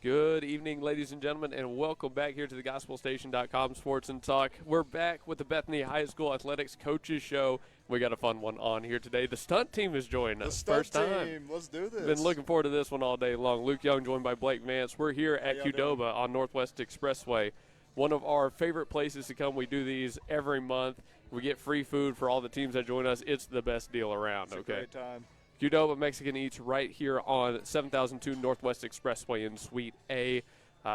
Good evening, ladies and gentlemen, and welcome back here to the GospelStation.com Sports and Talk. We're back with the Bethany High School Athletics Coaches Show. We got a fun one on here today. The Stunt team is joining us. First time. Let's do this. Been looking forward to this one all day long. Luke Young joined by Blake Vance. We're here at QDOBA on Northwest Expressway. One of our favorite places to come. We do these every month. We get free food for all the teams that join us. It's the best deal around. It's a great time. QDOBA Mexican Eats right here on 7002 Northwest Expressway in Suite A.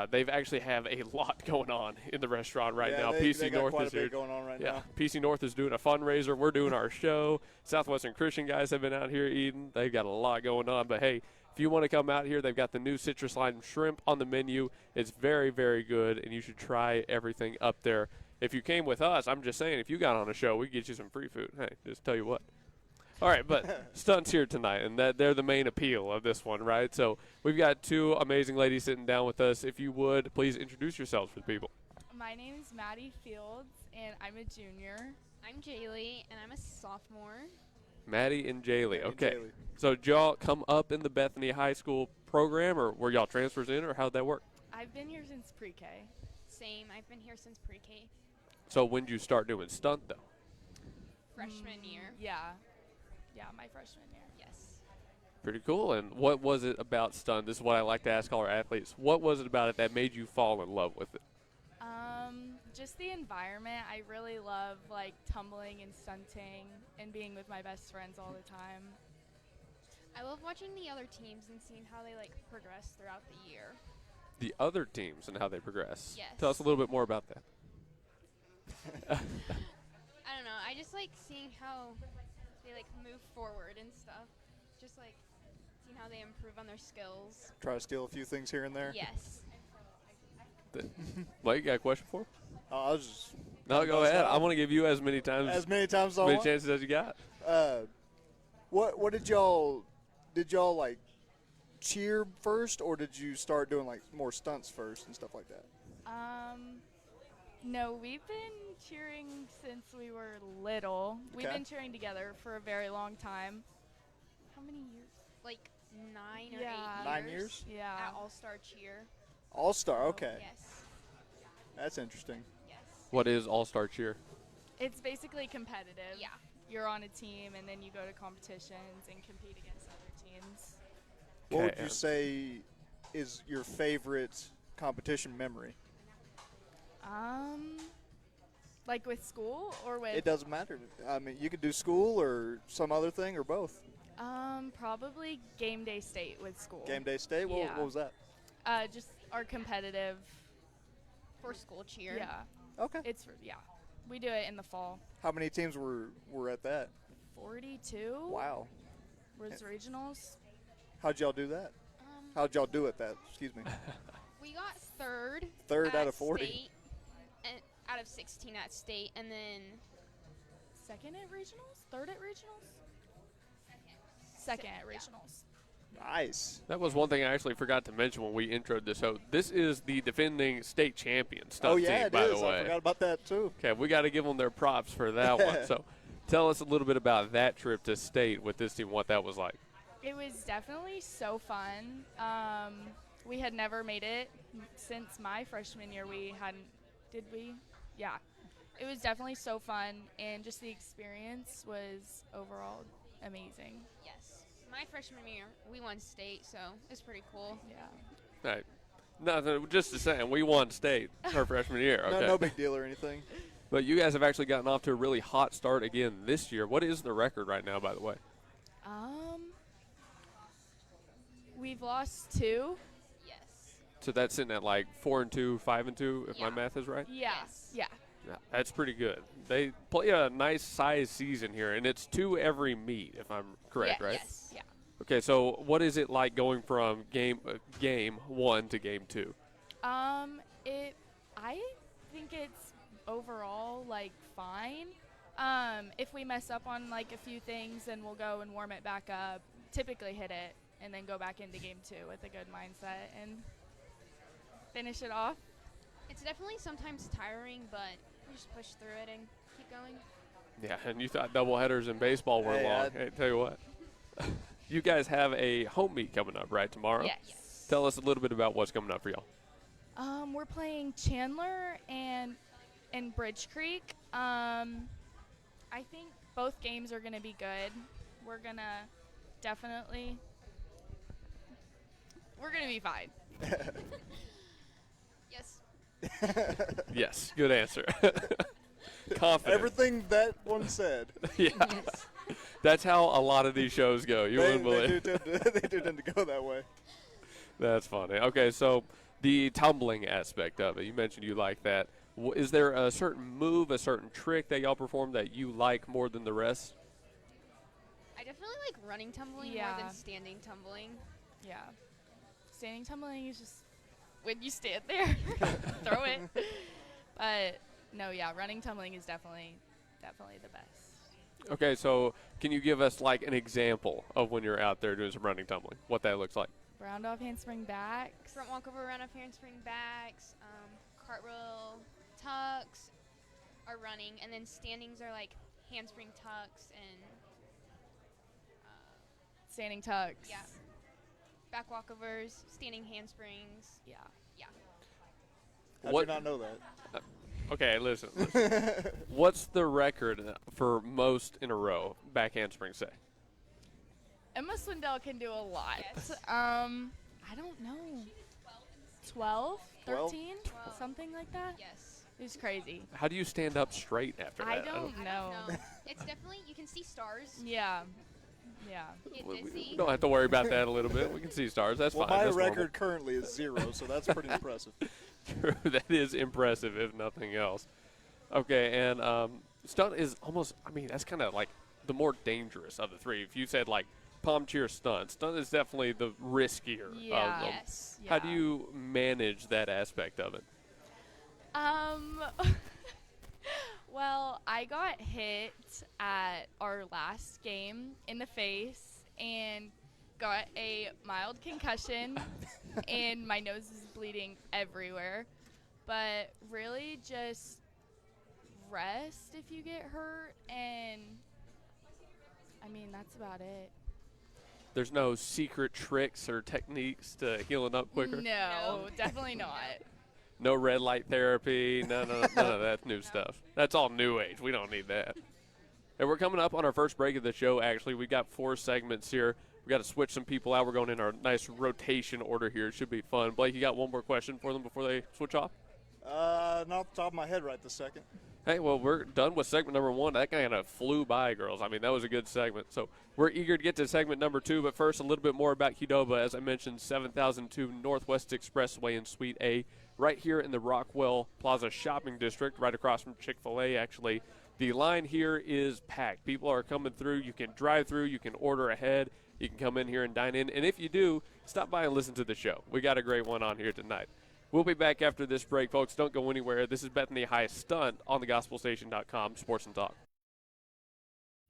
They've actually have a lot going on in the restaurant right now. PC North quite is a bit here. going on right now. PC North is doing a fundraiser. We're doing our show. Southwestern Christian guys have been out here eating. They've got a lot going on. But, hey, if you want to come out here, they've got the new citrus lime shrimp on the menu. It's very, very good, and you should try everything up there. If you came with us, I'm just saying, if you got on a show, we'd get you some free food. Hey, just tell you what. All right, but Stunt's here tonight, and they're the main appeal of this one, right? So we've got two amazing ladies sitting down with us. If you would, please introduce yourselves for the people. My name is Maddie Fields, and I'm a junior. I'm Jaylee, and I'm a sophomore. Maddie and Jaylee. Okay. Jaylee. So did y'all come up in the Bethany High School program, or were y'all transfers in, or how'd that work? I've been here since pre-K. Same. I've been here since pre-K. So when did you start doing Stunt, though? Freshman year. Yeah, my freshman year. Yes. Pretty cool. And what was it about Stunt? This is what I like to ask all our athletes. What was it about it that made you fall in love with it? Just the environment. I really love, like, tumbling and stunting and being with my best friends all the time. I love watching the other teams and seeing how they, like, progress throughout the year. The other teams and how they progress. Yes. Tell us a little bit more about that. I don't know. I just like seeing how they, like, move forward and stuff. Just, like, seeing how they improve on their skills. Try to steal a few things here and there. Yes. Blake, you got a question for him? I was just No, go ahead. I want to give you as many times as many chances as you got. What did y'all like cheer first, or did you start doing like more stunts first and stuff like that? No, we've been cheering since we were little. We've Okay. been cheering together for a very long time. How many years? Like 9 or 8 Yeah. years. 9 years? Yeah. At All-Star Cheer. All-Star, okay. Yes. That's interesting. Yes. What is All-Star Cheer? It's basically competitive. Yeah. You're on a team, and then you go to competitions and compete against other teams. What would Okay. you say is your favorite competition memory? Like with school or with? It doesn't matter. I mean, you could do school or some other thing or both. Probably game day state with school. Game day state? Yeah. What was that? Just our competitive. For school cheer. Yeah. Okay. We do it in the fall. How many teams were at that? 42 Wow. was regionals. How'd y'all do that? How'd y'all do at that? Excuse me. We got third. Third at out of 40? State, and out of 16 at state, and then Second at regionals? Third at regionals? Second at regionals. Nice. That was one thing I actually forgot to mention when we introed this. So this is the defending state champion Stunt Oh, yeah, team, it by is. the way. I forgot about that, too. Okay, we got to give them their props for that one. So tell us a little bit about that trip to state with this team, what that was like. It was definitely so fun. We had never made it since my freshman year. We hadn't, did we? Yeah. It was definitely so fun, and just the experience was overall amazing. yes. My freshman year, we won state, so it's pretty cool. Yeah. All right. Nothing, just the same. We won state our freshman year. Okay. No big deal or anything. But you guys have actually gotten off to a really hot start again this year. What is the record right now, by the way? We've lost 2. Yes. So that's sitting at like 4-2, 5-2, if my Yeah. math is right. Yeah. Yes. Yeah. Yeah, that's pretty good. They play a nice size season here, and it's 2 every meet, if I'm correct, Yeah, right? Yes. Yeah. Okay, so what is it like going from game 1 to game 2? I think it's overall like fine. If we mess up on like a few things, then we'll go and warm it back up. Typically hit it and then go back into game 2 with a good mindset and finish it off. It's definitely sometimes tiring, but we just push through it and keep going. Yeah, and you thought doubleheaders in baseball were Hey, long. Hey, tell you what. You guys have a home meet coming up, right, tomorrow? Yes. Tell us a little bit about what's coming up for y'all. We're playing Chandler and Bridge Creek. I think both games are going to be good. We're going to be fine. Yes. Yes, good answer. Confident. Everything that one said. Yeah. Yes. That's how a lot of these shows go. You wouldn't believe. They do tend to go that way. That's funny. Okay, so the tumbling aspect of it, you mentioned you like that. Is there a certain move, a certain trick that y'all perform that you like more than the rest? I definitely like running tumbling more Yeah. than standing tumbling. Yeah. Standing tumbling is just when you stand there, throw it. But no, yeah, running tumbling is definitely the best. Okay, so can you give us like an example of when you're out there doing some running tumbling, what that looks like? Round off handspring backs. Front walkover, round off handspring backs, cartwheel tucks are running, and then standings are like handspring tucks and Standing tucks. yeah, back walkovers, standing handsprings. Yeah. Yeah. How'd What- you not know that? Okay, listen. What's the record for most in a row back handspring say? Emma Swindell can do a lot. Yes. I don't know. 12? 12? 13? 12. Something like that? Yes. It's crazy. How do you stand up straight after I that? don't I know. don't know. It's definitely, you can see stars. Yeah. Yeah. Get We dizzy. don't have to worry about that a little bit. We can see stars. That's Well, fine. my That's normal. record currently is 0, so that's pretty impressive. True. That is impressive, if nothing else. Okay, and stunt is almost, I mean, that's kind of like the more dangerous of the three. If you said like palm cheer stunt is definitely the riskier of Yeah. them. Yes. How do you manage that aspect of it? Well, I got hit at our last game in the face and got a mild concussion, and my nose is bleeding everywhere. But really, just rest if you get hurt, and I mean, that's about it. There's no secret tricks or techniques to healing up quicker? No, definitely not. No red light therapy, none of that new stuff. That's all new age. We don't need that. And we're coming up on our first break of the show, actually. We got 4 segments here. We got to switch some people out. We're going in our nice rotation order here. It should be fun. Blake, you got one more question for them before they switch off? Not off the top of my head right this second. Hey, well, we're done with segment number 1. That kind of flew by, girls. I mean, that was a good segment. So we're eager to get to segment number 2. But first, a little bit more about QDOBA. As I mentioned, 7002 Northwest Expressway in Suite A, right here in the Rockwell Plaza Shopping District, right across from Chick-fil-A, actually. The line here is packed. People are coming through. You can drive through. You can order ahead. You can come in here and dine in. And if you do, stop by and listen to the show. We got a great one on here tonight. We'll be back after this break, folks. Don't go anywhere. This is Bethany High Stunt on thegospelstation.com, Sports and Talk.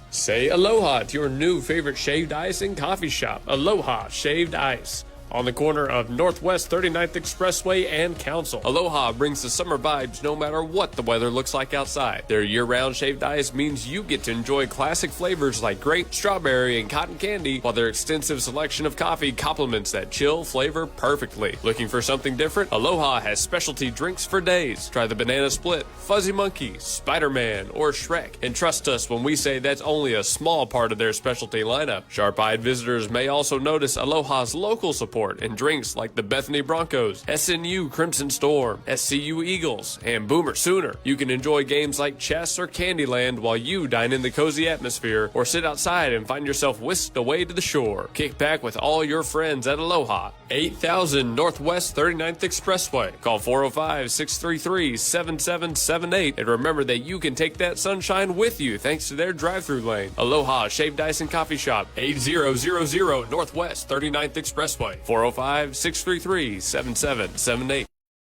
Say aloha to your new favorite shaved ice and coffee shop, Aloha Shaved Ice. On the corner of Northwest 39th Expressway and Council. Aloha brings the summer vibes no matter what the weather looks like outside. Their year-round shaved ice means you get to enjoy classic flavors like grape, strawberry, and cotton candy, while their extensive selection of coffee complements that chill flavor perfectly. Looking for something different? Aloha has specialty drinks for days. Try the Banana Split, Fuzzy Monkey, Spider-Man, or Shrek. And trust us when we say that's only a small part of their specialty lineup. Sharp-eyed visitors may also notice Aloha's local support and drinks like the Bethany Broncos, SNU Crimson Storm, SCU Eagles, and Boomer Sooner. You can enjoy games like chess or Candyland while you dine in the cozy atmosphere, or sit outside and find yourself whisked away to the shore. Kick back with all your friends at Aloha, 8000 Northwest 39th Expressway. Call 405-633-7778, and remember that you can take that sunshine with you thanks to their drive-thru lane. Aloha Shaved Ice and Coffee Shop, 8000 Northwest 39th Expressway. 405-633-7778.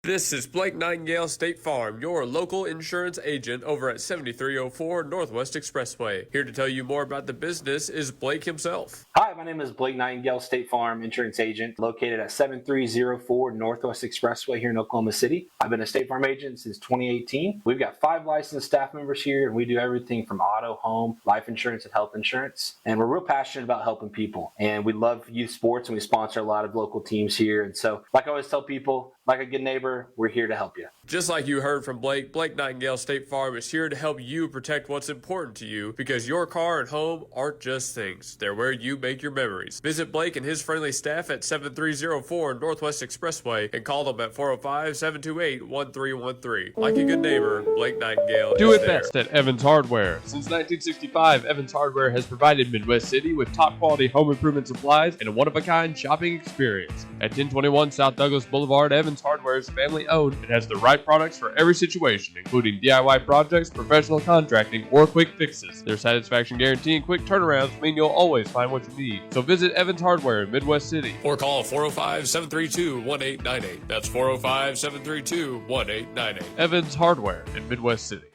This is Blake Nightingale State Farm, your local insurance agent over at 7304 Northwest Expressway. Here to tell you more about the business is Blake himself. Hi, my name is Blake Nightingale, State Farm insurance agent located at 7304 Northwest Expressway here in Oklahoma City. I've been a State Farm agent since 2018. We've got 5 licensed staff members here, and we do everything from auto, home, life insurance, and health insurance. And we're real passionate about helping people. And we love youth sports, and we sponsor a lot of local teams here. And so, like I always tell people, like a good neighbor, we're here to help you. Just like you heard from Blake, Blake Nightingale State Farm is here to help you protect what's important to you, because your car and home aren't just things. They're where you make your memories. Visit Blake and his friendly staff at 7304 Northwest Expressway and call them at 405-728-1313. Like a good neighbor, Blake Nightingale Do is it there. best at Evans Hardware. Since 1965, Evans Hardware has provided Midwest City with top-quality home improvement supplies and a one-of-a-kind shopping experience. At 1021 South Douglas Boulevard, Evans Hardware is family-owned and has the right products for every situation, including DIY projects, professional contracting, or quick fixes. Their satisfaction guarantee and quick turnarounds mean you'll always find what you need. So visit Evans Hardware in Midwest City. Or call 405-732-1898. That's 405-732-1898. Evans Hardware in Midwest City.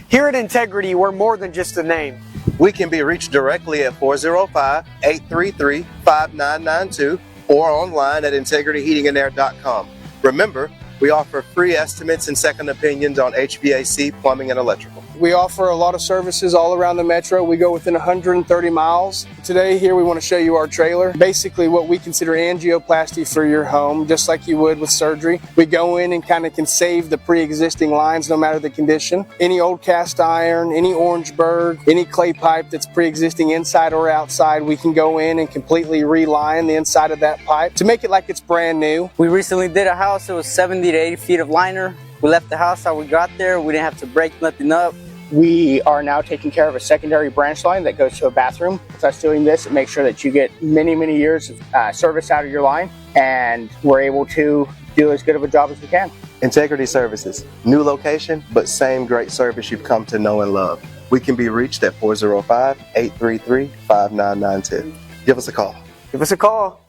Here at Integrity, we're more than just a name. We can be reached directly at 405-833-5992 or online at integrityheatingandair.com. Remember, we offer free estimates and second opinions on HVAC, plumbing, and electrical. We offer a lot of services all around the metro. We go within 130 miles. Today here we want to show you our trailer. Basically what we consider angioplasty for your home, just like you would with surgery. We go in and kind of can save the pre-existing lines no matter the condition. Any old cast iron, any Orangeburg, any clay pipe that's pre-existing inside or outside, we can go in and completely reline the inside of that pipe to make it like it's brand new. We recently did a house. It was 70 to 80 feet of liner. We left the house how we got there. We didn't have to break nothing up. We are now taking care of a secondary branch line that goes to a bathroom. With us doing this, it makes sure that you get many, many years of service out of your line, and we're able to do as good of a job as we can. Integrity Services, new location, but same great service you've come to know and love. We can be reached at 405-833-5992. Give us a call. Give us a call.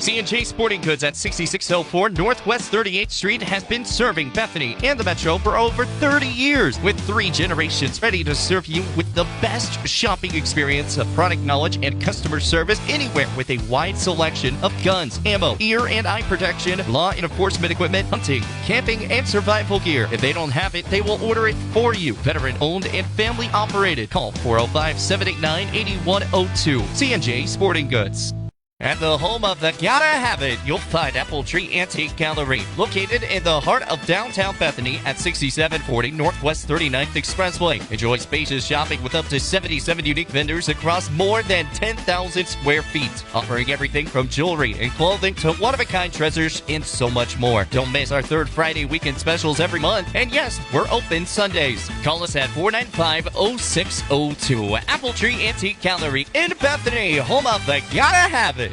C&J Sporting Goods at 6604 Northwest 38th Street has been serving Bethany and the Metro for over 30 years, with 3 generations ready to serve you with the best shopping experience of product knowledge and customer service anywhere, with a wide selection of guns, ammo, ear and eye protection, law and enforcement equipment, hunting, camping, and survival gear. If they don't have it, they will order it for you. Veteran owned and family operated. Call 405-789-8102. C&J Sporting Goods. At the home of the Gotta Have It, you'll find Apple Tree Antique Gallery, located in the heart of downtown Bethany at 6740 Northwest 39th Expressway. Enjoy spacious shopping with up to 77 unique vendors across more than 10,000 square feet, offering everything from jewelry and clothing to one-of-a-kind treasures and so much more. Don't miss our 3rd Friday weekend specials every month. And yes, we're open Sundays. Call us at 495-0602. Apple Tree Antique Gallery in Bethany, home of the Gotta Have It.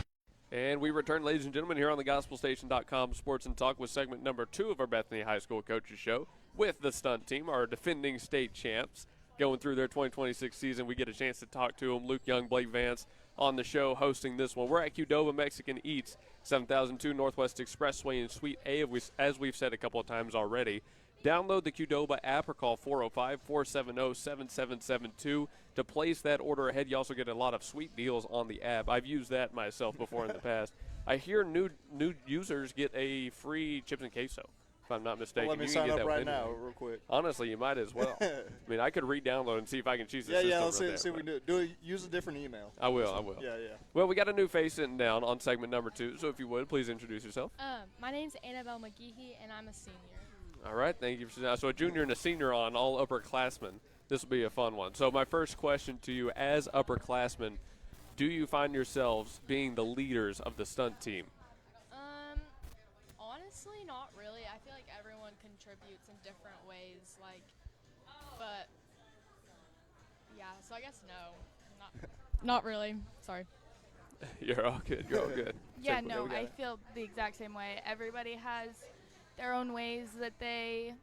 And we return, ladies and gentlemen, here on the GospelStation.com Sports and Talk with segment number 2 of our Bethany High School Coaches Show with the Stunt team, our defending state champs, going through their 2026 season. We get a chance to talk to them. Luke Young, Blake Vance on the show hosting this one. We're at QDOBA Mexican Eats, 7002 Northwest Expressway in Suite A, as we've said a couple of times already. Download the QDOBA app or call 405-470-7772 to place that order ahead. You also get a lot of sweet deals on the app. I've used that myself before in the past. I hear new users get a free chips and queso, if I'm not mistaken. Well, let me you sign can get up that right with now, anyone. real quick. Honestly, you might as well. I mean, I could re-download and see if I can choose the system. Yeah, let's see there, if we can do it. Use a different email. I will. Yeah. Well, we got a new face sitting down on segment number 2, so if you would, please introduce yourself. My name's Annabelle McGeehee, and I'm a senior. All right, thank you for that. So a junior and a senior on, all upperclassmen. This will be a fun one. So my first question to you, as upperclassmen, do you find yourselves being the leaders of the stunt team? Honestly, not really. I feel like everyone contributes in different ways, but yeah, so I guess no. Not really. Sorry. You're all good. Yeah, no, I feel the exact same way. Everybody has their own ways that they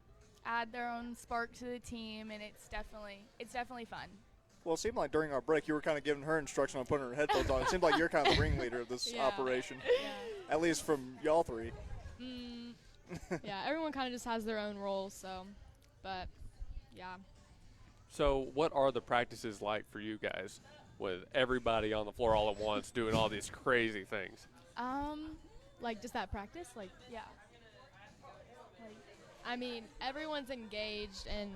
add their own spark to the team, and it's definitely fun. Well, it seemed like during our break you were kind of giving her instruction on putting her headphones on. It seemed like you're kind of the ringleader of this operation, at least from y'all 3. Yeah, everyone kind of just has their own role, so, but, yeah. So what are the practices like for you guys with everybody on the floor all at once doing all these crazy things? Like, just that practice? Like, Yeah. I mean, everyone's engaged and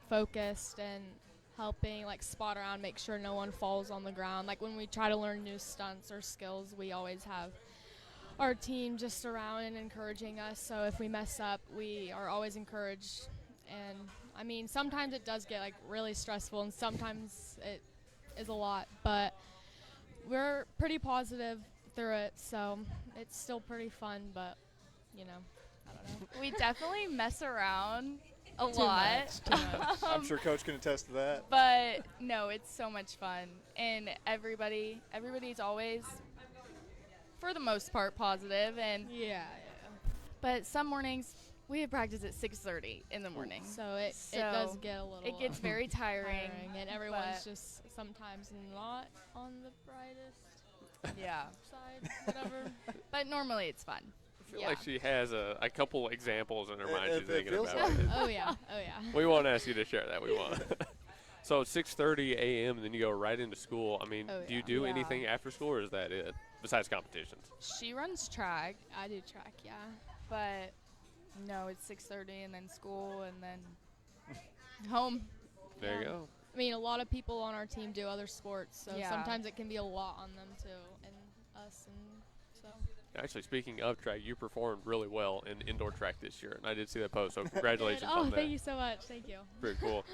focused and helping, like, spot around, make sure no one falls on the ground. Like, when we try to learn new stunts or skills, we always have our team just around and encouraging us. So if we mess up, we are always encouraged. And, I mean, sometimes it does get, like, really stressful, and sometimes it is a lot. But we're pretty positive through it, so it's still pretty fun, but, you know, I don't know. We definitely mess around a Too lot. much, too much. I'm sure Coach can attest to that. But no, it's so much fun, and everybody's always, for the most part, positive. And Yeah. but some mornings we have practice at 6:30 in the morning, So it does get a little. it gets very tiring. and everyone's but- just sometimes not on the brightest Yeah, side, whatever. but normally it's fun. I feel like she has a couple examples in her mind she's It thinking feels about. like it. Oh yeah. We won't ask you to share that. We won't. So it's 6:30 a.m. and then you go right into school. I mean, Oh, do you yeah. do Yeah. anything after school, or is that it? Besides competitions? She runs track, I do track, yeah. but no, it's 6:30 and then school and then home. There you Yeah. go. I mean, a lot of people on our team do other sports, so Yeah. sometimes it can be a lot on them too, and us, and so. Actually, speaking of track, you performed really well in indoor track this year, and I did see that post. So congratulations Oh, on that. thank you so much. Thank you. Pretty cool.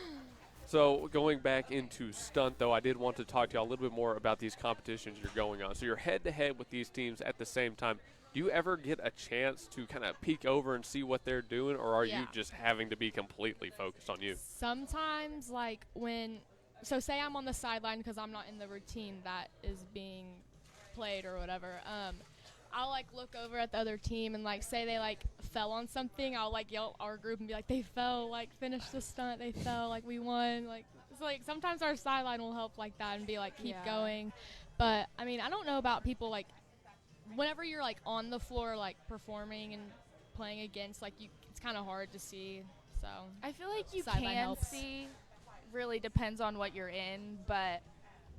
So going back into stunt, though, I did want to talk to you a little bit more about these competitions you're going on. So you're head-to-head with these teams at the same time. Do you ever get a chance to kind of peek over and see what they're doing, or are you Yeah. just having to be completely focused on you? Sometimes, like so say I'm on the sideline because I'm not in the routine that is being played or whatever. I'll like look over at the other team and like say they like fell on something. I'll like yell at our group and be like, they fell, like finish the stunt, they fell, like we won. Like it's like sometimes our sideline will help like that and be like keep Yeah. going. But I mean I don't know about people like whenever you're like on the floor like performing and playing against like it's kind of hard to see. So I feel like you Sideline can helps. see. Really depends on what you're in, but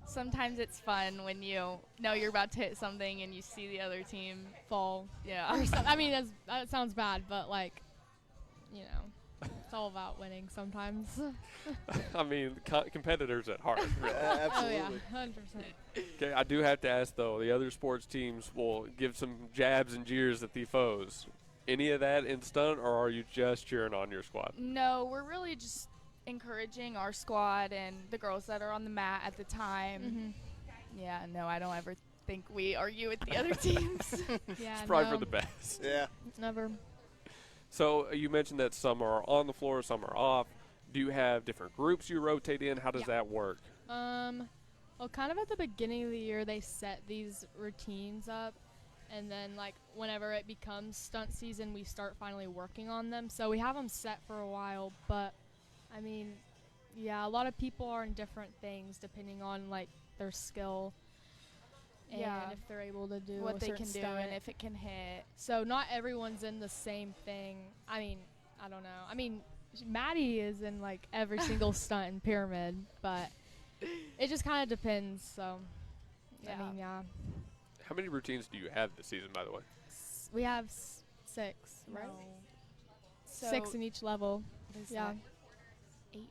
sometimes it's fun when you know you're about to hit something and you see the other team fall. Yeah. Or I mean that sounds bad, but like you know it's all about winning sometimes. I mean, competitors at heart, really. Absolutely. Oh yeah, 100%. Okay, I do have to ask, though, the other sports teams will give some jabs and jeers at the foes. Any of that in stunt, or are you just cheering on your squad? No, we're really just encouraging our squad and the girls that are on the mat at the time. Yeah, no, I don't ever think we argue with the other teams. Yeah, It's probably no, for the best. Yeah. never. So you mentioned that some are on the floor, some are off. Do you have different groups you rotate in? How does Yeah. that work? Well, kind of at the beginning of the year, they set these routines up, and then like whenever it becomes stunt season, we start finally working on them. So we have them set for a while, but I mean, yeah, a lot of people are in different things depending on like their skill and Yeah. if they're able to do What a they certain can do stunt. and if it can hit. So not everyone's in the same thing. I mean, I don't know. I mean, Maddie is in like every single stunt in Pyramid, but it just kind of depends. So, Yeah. I mean, yeah. How many routines do you have this season, by the way? We have 6, right? No. 6 in each level. What is Yeah. that?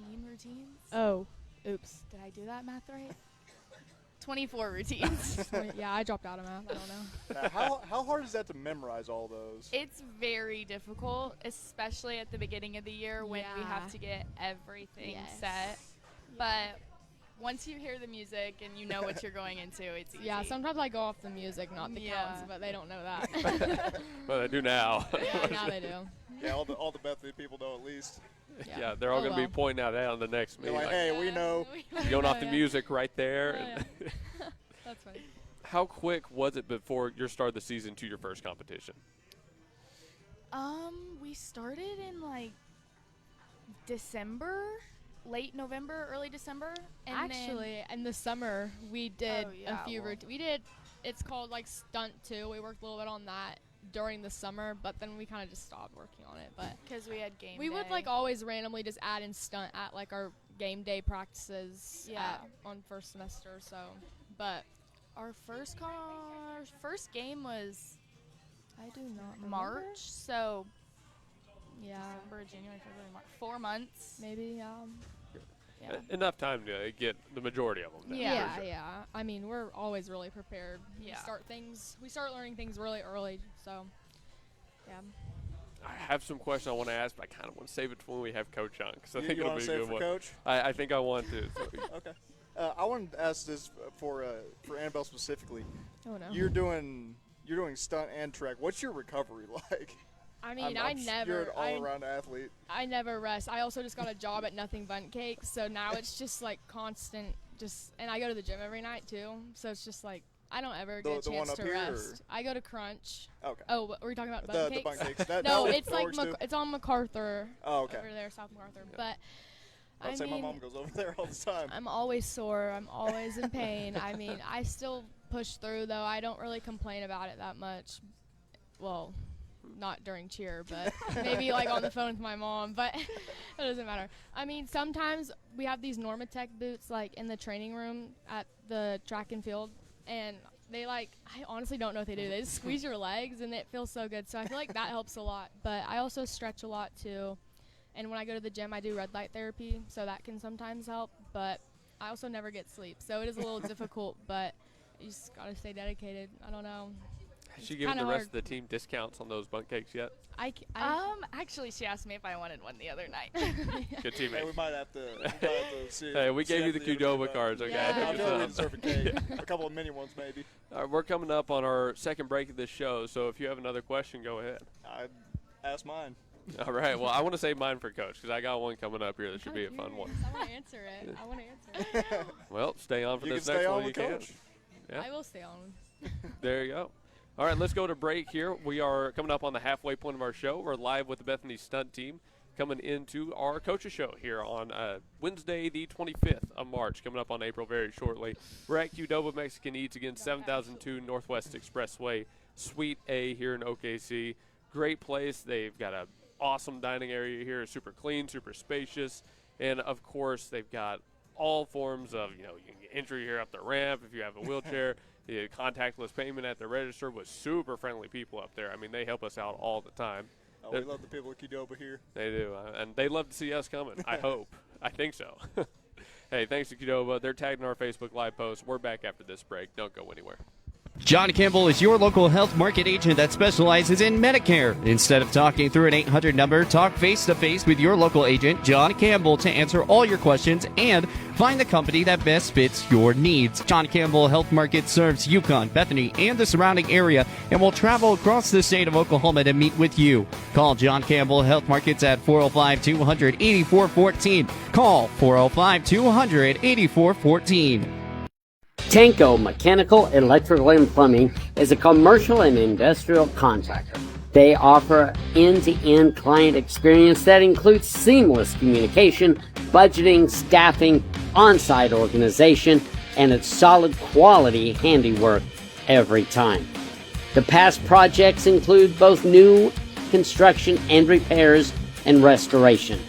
18 routines? Oh, oops. Did I do that math right? 24 routines. Yeah, I dropped out of math. I don't know. Now, how hard is that to memorize all those? It's very difficult, especially at the beginning of the year when we Yeah. have to get everything Yes. set. But once you hear the music and you know what you're going into, it's easy. Yeah, sometimes I go off the music, not the Yeah. counts, but they don't know that. Well, they do now. Yeah, now they do. Yeah, all the Bethany people know at least. Yeah, they're all Oh, going to be well. pointing out that on the next They're meeting. like, hey, we know. Going off the Yeah. music right there. Oh, yeah. That's funny. How quick was it before your start of the season to your first competition? We started in like December, late November, early December. And Actually, in the summer, we did Oh, yeah, a few well. it's called like Stunt 2. We worked a little bit on that. during the summer, but then we kind of just stopped working on it. But because we had game we day. would like always randomly just add in stunt at like our game day practices on first semester. So, but our first game was I do not remember. March. So yeah, December, January, February, March, 4 months maybe. Yeah. Enough time to get the majority of them down. Yeah, for sure. yeah. I mean, we're always really prepared. Yeah. We start learning things really early. So, yeah. I have some questions I want to ask, but I kind of want to save it for when we have Coach on, because I think You it'll wanna be a save good it for one. Coach? I think I want to. So. Okay. I wanted to ask this for Annabelle specifically. Oh no. You're doing stunt and track. What's your recovery like? I mean, You're an all-around athlete. I never rest. I also just got a job at Nothing Bundt Cakes, so now it's just like constant. And I go to the gym every night too, so it's just like I don't ever get a chance to rest. I go to Crunch. Okay. Oh, what were we talking about? Bundt Cakes? The Bundt Cakes. No, it's like it's on MacArthur. Oh, okay. Over there, South MacArthur. Yeah. But I'd say my mom goes over there all the time. I'm always sore. I'm always in pain. I mean, I still push through though. I don't really complain about it that much. Well, not during cheer, but maybe like on the phone with my mom, but it doesn't matter. I mean, sometimes we have these Normatec boots like in the training room at the track and field, and they I honestly don't know what they do. They just squeeze your legs and it feels so good. So I feel like that helps a lot, but I also stretch a lot too. And when I go to the gym, I do red light therapy, so that can sometimes help, but I also never get sleep. So it is a little difficult, but you just got to stay dedicated. I don't know. Has she given the rest of the team discounts on those Bundt Cakes yet? Actually, she asked me if I wanted one the other night. Good teammate. Hey, we might have to see. Hey, we gave you the QDOBA cards, okay? Yeah. I feel like we deserve a cake. A couple of mini ones, maybe. All right, we're coming up on our second break of this show, so if you have another question, go ahead. I'd ask mine. All right. Well, I want to save mine for Coach, because I got one coming up here that should be a fun one. I want to answer it. Well, stay on for You this can next stay one. on with Coach. Yeah. I will stay on. There you go. All right, let's go to break here. We are coming up on the halfway point of our show. We're live with the Bethany Stunt team coming into our Coaches Show here on Wednesday, the 25th of March, coming up on April very shortly. We're at QDOBA Mexican Eats, again, 7002 Northwest Expressway, Suite A here in OKC. Great place. They've got an awesome dining area here, super clean, super spacious, and, of course, they've got all forms of, you can get entry here up the ramp if you have a wheelchair. The contactless payment at the register with super friendly people up there. I mean, they help us out all the time. Oh, we love the people at QDOBA here. They do, and they love to see us coming. I hope. I think so. Hey, thanks to QDOBA. They're tagged in our Facebook Live post. We're back after this break. Don't go anywhere. John Campbell is your local health market agent that specializes in Medicare. Instead of talking through an 800 number, talk face-to-face with your local agent, John Campbell, to answer all your questions and find the company that best fits your needs. John Campbell Health Market serves Yukon, Bethany, and the surrounding area and will travel across the state of Oklahoma to meet with you. Call John Campbell Health Markets at 405-200-8414. Call 405-200-8414. Tanko Mechanical, Electrical, and Plumbing is a commercial and industrial contractor. They offer end-to-end client experience that includes seamless communication, budgeting, staffing, on-site organization, and it's solid quality handiwork every time. The past projects include both new construction and repairs and restoration.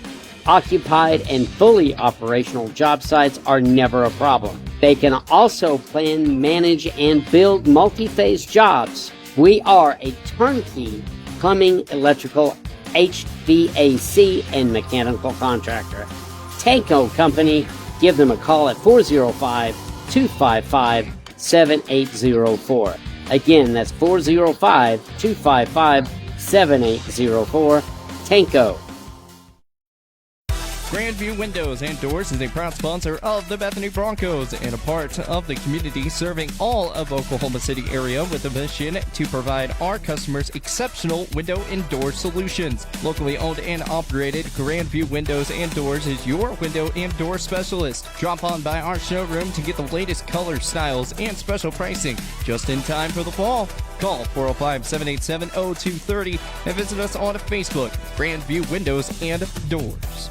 Occupied and fully operational job sites are never a problem. They can also plan, manage, and build multi-phase jobs. We are a turnkey plumbing, electrical, HVAC, and mechanical contractor. Tanko Company, give them a call at 405-255-7804. Again, that's 405-255-7804. Tanko. Grandview Windows and Doors is a proud sponsor of the Bethany Broncos and a part of the community serving all of Oklahoma City area with a mission to provide our customers exceptional window and door solutions. Locally owned and operated, Grandview Windows and Doors is your window and door specialist. Drop on by our showroom to get the latest color, styles, and special pricing just in time for the fall. Call 405-787-0230 and visit us on Facebook, Grandview Windows and Doors.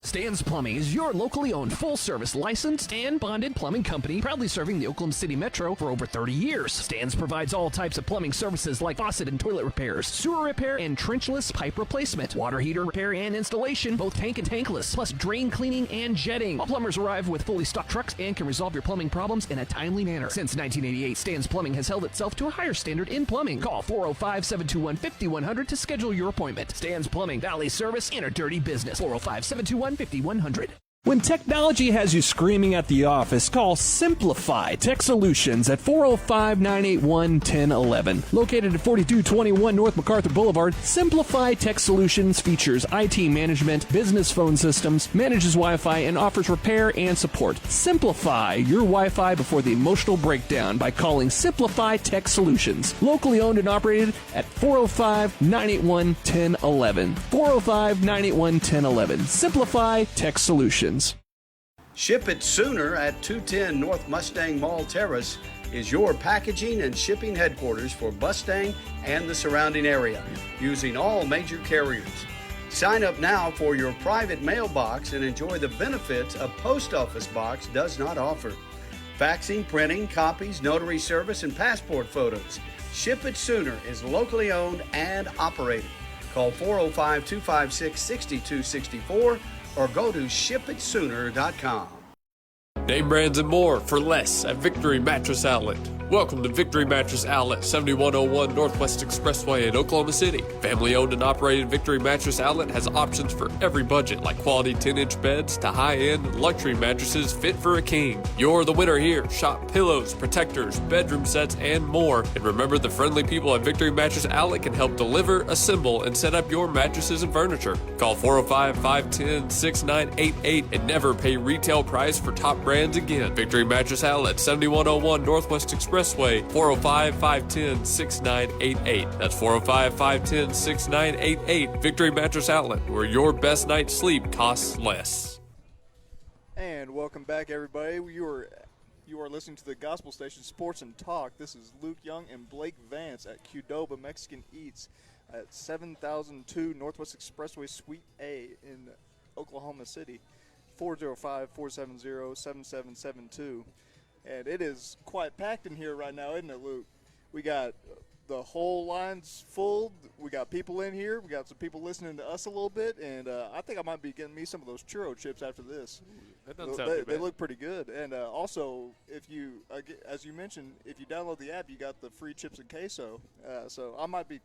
Stan's Plumbing is your locally owned, full-service, licensed, and bonded plumbing company, proudly serving the Oklahoma City Metro for over 30 years. Stan's provides all types of plumbing services like faucet and toilet repairs, sewer repair, and trenchless pipe replacement, water heater repair and installation, both tank and tankless, plus drain cleaning and jetting. All plumbers arrive with fully stocked trucks and can resolve your plumbing problems in a timely manner. Since 1988, Stan's Plumbing has held itself to a higher standard in plumbing. Call 405-721-5100 to schedule your appointment. Stan's Plumbing, Valley Service, in a dirty business. 405-721-5100. When technology has you screaming at the office, call Simplify Tech Solutions at 405-981-1011. Located at 4221 North MacArthur Boulevard, Simplify Tech Solutions features IT management, business phone systems, manages Wi-Fi, and offers repair and support. Simplify your Wi-Fi before the emotional breakdown by calling Simplify Tech Solutions. Locally owned and operated at 405-981-1011. 405-981-1011. Simplify Tech Solutions. Ship it sooner at 210 North Mustang Mall Terrace is your packaging and shipping headquarters for Mustang and the surrounding area, using all major carriers. Sign up now for your private mailbox and enjoy the benefits a post office box does not offer. Faxing, printing, copies, notary service, and passport photos. Ship It Sooner is locally owned and operated. Call 405-256-6264 or go to shipitsooner.com. Name brands and more for less at Victory Mattress Outlet. Welcome to Victory Mattress Outlet, 7101 Northwest Expressway in Oklahoma City. Family-owned and operated Victory Mattress Outlet has options for every budget, like quality 10-inch beds to high-end luxury mattresses fit for a king. You're the winner here. Shop pillows, protectors, bedroom sets, and more. And remember, the friendly people at Victory Mattress Outlet can help deliver, assemble, and set up your mattresses and furniture. Call 405-510-6988 and never pay retail price for top brands again. Victory Mattress Outlet, 7101 Northwest Expressway, 405-510-6988. That's 405-510-6988. Victory Mattress Outlet, where your best night's sleep costs less. And welcome back, everybody. You are listening to the Gospel Station Sports and Talk. This is Luke Young and Blake Vance at QDOBA Mexican Eats at 7002 Northwest Expressway Suite A in Oklahoma City. 405-470-7772. And it is quite packed in here right now, isn't it, Luke? We got the whole lines full. We got people in here. We got some people listening to us a little bit. And I think I might be getting me some of those churro chips after this. That doesn't sound too bad. They look pretty good. And also, if you, as you mentioned, if you download the app, you got the free chips and queso. So I might be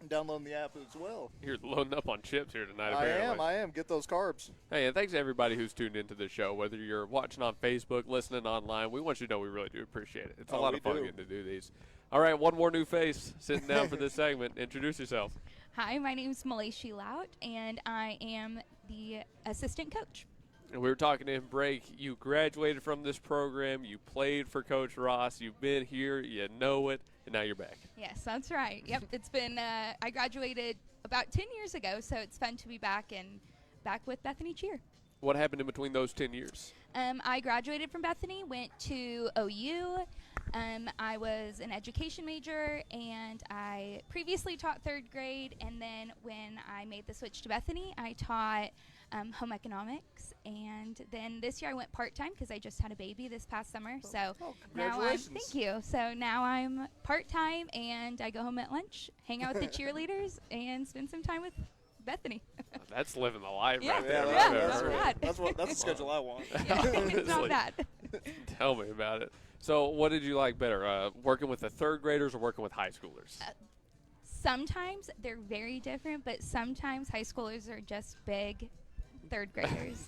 downloading the app as well. You're loading up on chips here tonight, apparently. I am. Get those carbs. Hey, and thanks to everybody who's tuned into the show, whether you're watching on Facebook, listening online. We want you to know we really do appreciate it. It's a lot of fun getting to do these. All right, one more new face sitting down for this segment. Introduce yourself. Hi, my name is Malaysia Lout, and I am the assistant coach. And we were talking in break. You graduated from this program. You played for Coach Ross. You've been here. You know it. And now you're back. Yes, that's right. Yep, it's been, I graduated about 10 years ago, so it's fun to be back with Bethany Cheer. What happened in between those 10 years? I graduated from Bethany, went to OU. I was an education major, and I previously taught third grade, and then when I made the switch to Bethany, I taught home economics, and then this year I went part-time because I just had a baby this past summer. So now thank you. So now I'm part-time, and I go home at lunch, hang out with the cheerleaders, and spend some time with Bethany. That's living the life Yeah. right there. That's the schedule I want. It's not bad. Tell me about it. So what did you like better, working with the third graders or working with high schoolers? Sometimes they're very different, but sometimes high schoolers are just big third graders.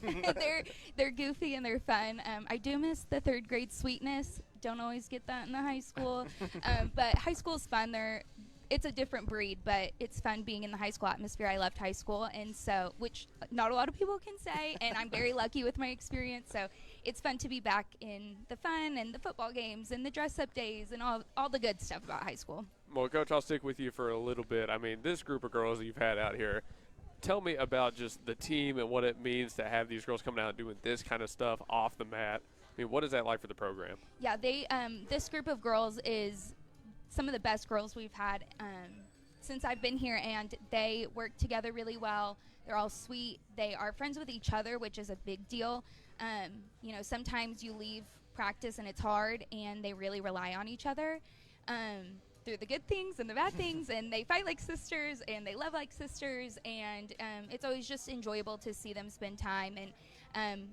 They're goofy and they're fun. I do miss the third grade sweetness. Don't always get that in the high school. But high school's fun. It's a different breed, but it's fun being in the high school atmosphere. I loved high school, and so, which not a lot of people can say, and I'm very lucky with my experience. So it's fun to be back in the fun and the football games and the dress-up days and all the good stuff about high school. Well, Coach, I'll stick with you for a little bit. I mean, this group of girls that you've had out here, tell me about just the team and what it means to have these girls coming out and doing this kind of stuff off the mat. I mean, what is that like for the program? Yeah, this group of girls is some of the best girls we've had since I've been here, and they work together really well. They're all sweet. They are friends with each other, which is a big deal. You know, sometimes you leave practice and it's hard, and they really rely on each other through the good things and the bad things, and they fight like sisters, and they love like sisters, and it's always just enjoyable to see them spend time and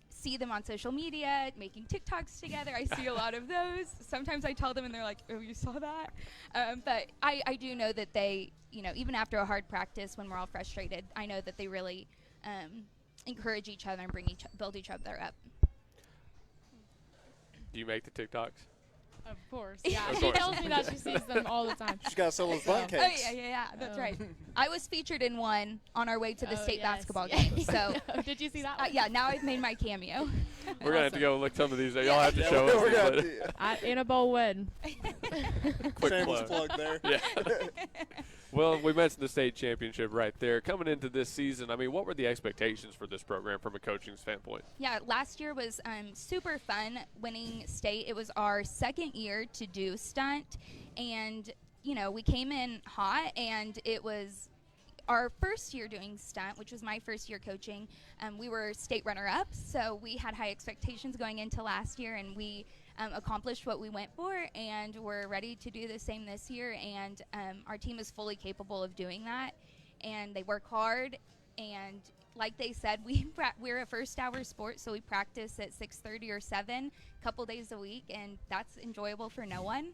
see them on social media, making TikToks together. I see a lot of those. Sometimes I tell them, and they're like, oh, you saw that? But I do know that they, you know, even after a hard practice when we're all frustrated, I know that they really encourage each other and build each other up. Do you make the TikToks? Of course, yeah. She tells me that she sees them all the time. She's got to sell those bun cakes. Oh, yeah, that's right. I was featured in one on our way to the state basketball yes. game. So Did you see that one? yeah, now I've made my cameo. We're going to have to go look some of these. Y'all have to show us. In a bowl win. Quick Shameless plug there. Yeah. Well, we mentioned the state championship right there. Coming into this season, I mean, what were the expectations for this program from a coaching standpoint? Yeah, last year was super fun winning state. It was our second year to do Stunt, and, you know, we came in hot, and it was our first year doing Stunt, which was my first year coaching. We were state runner-ups, so we had high expectations going into last year, and we accomplished what we went for, and we're ready to do the same this year. And our team is fully capable of doing that, and they work hard. And like they said, we're a first-hour sport, so we practice at 6:30 or 7 a couple days a week, and that's enjoyable for no one.